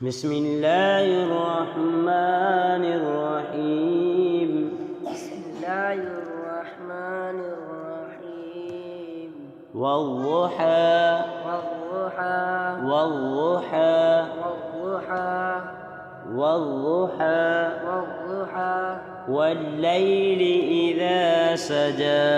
بسم الله الرحمن الرحيم. بسم الله الرحمن الرحيم. والضحى والضحى والضحى والضحى والضحى والضحى والليل إذا سجى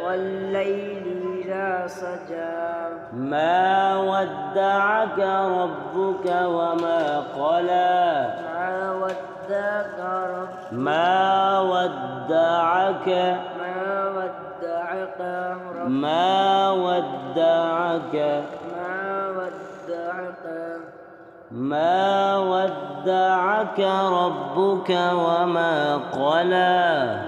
والليل إذا سجى ما ودعك ربك وما قلى ما ودعك ما ودعك ما ودعك ربك وما قلى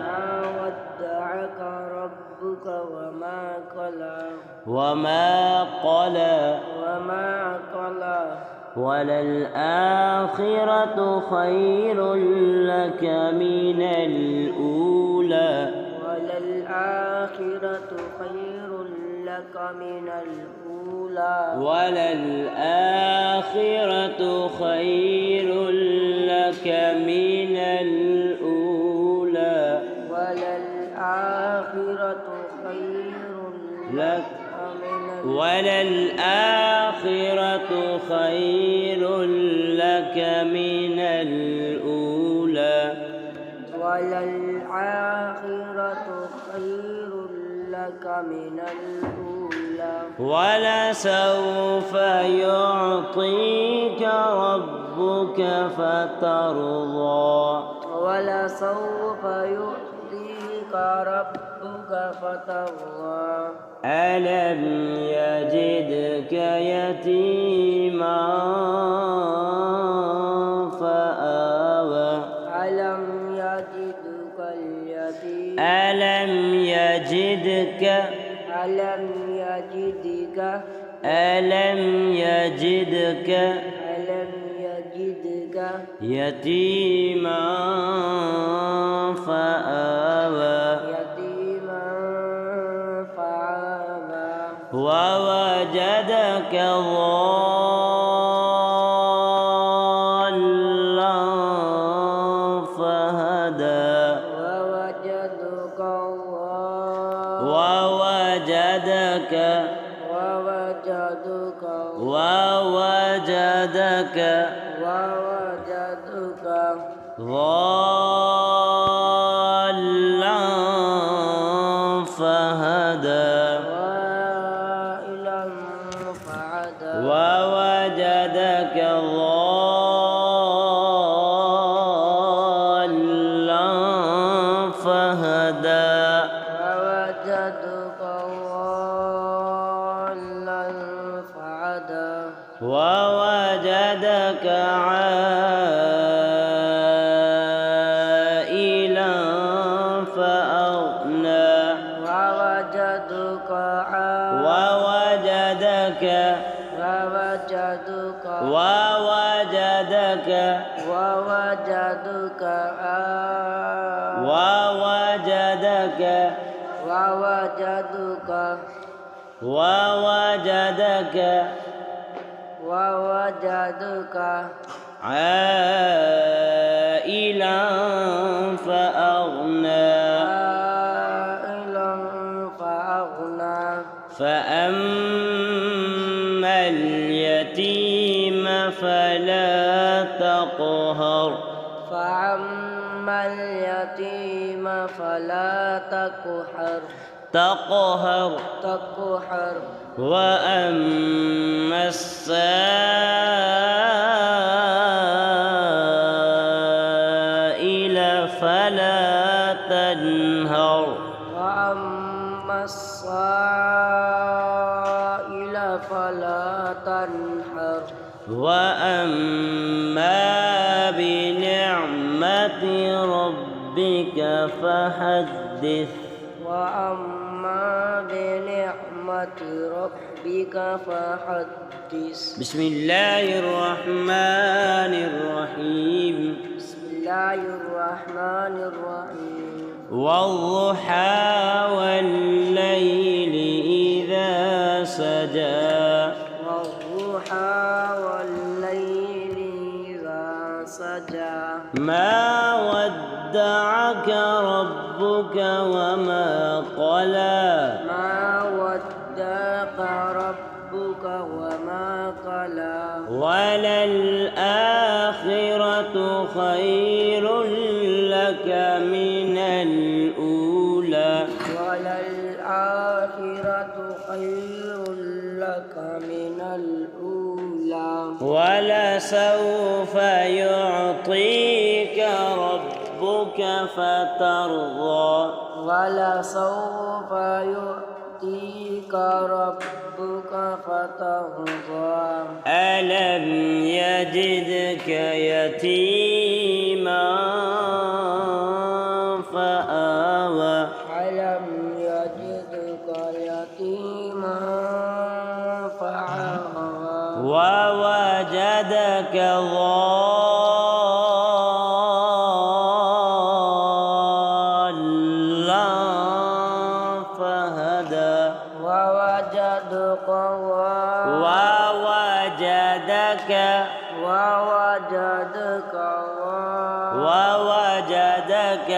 وما قلى وللآخرة خير لك من الأولى وللآخرة خير لك من الأولى وللآخرة خير لك من الأولى وللآخرة خير لك وللآخرة خير لك من الأولى وللآخرة خير لك من الأولى ولسوف يعطيك ربك فترضى ولسوف يعطيك ربك فترضى ألم يجدك يتيما فآوى ألم يجدك اليتيم ألم يجدك يتيما فآوى ووجدك ضالا فهدى ووجدك ضالا فهدى ووجدك ضالا فهدى ووجدك عائلا فأغنى ووجدك عائلا فأغنى فأما اليتيم فلا تقهر وأما السائل فلا تنهر وأما بنعمة ربك فحدث بسم الله الرحمن الرحيم. والضحى والليل إذا سجى والضحى والليل سجى ما ودعك ربك وما قلى ما ودعك ربك وما قلى وللآخرة خير لك من الأولى وللآخرة خير لك من الأولى ولسوف يعطيك ربك فترضى ولسوف يؤتيك ربك فترضى ألم يجدك يتيما فآوى ألم يجدك يتيما فآوى ووجدك ضالا فهدى ووجدك ووجدك ووجدك ووجدك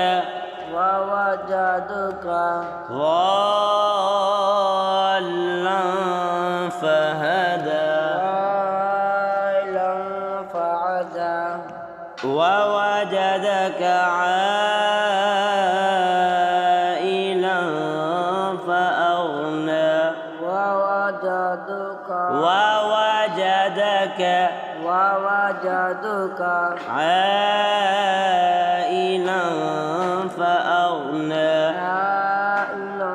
ووجدك ضالا فهدى ضالا فهدى ووجدك عائلا فأغنى ووجدك عائلا فأغنى عائلا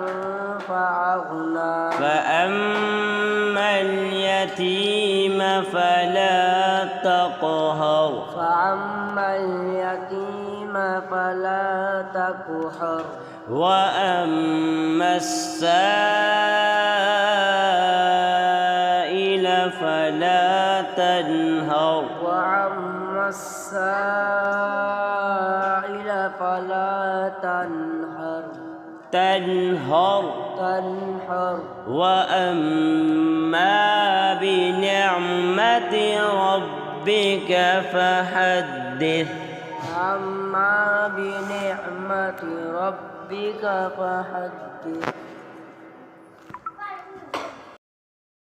فأغنى فأما اليتيم فلا تقهر فأما اليتيم فلا تقهر وأما السائل فلا تنهر وأما السائل فلا تنهر وأما بنعمة ربك فحدث أما بنعمة ربك فحدث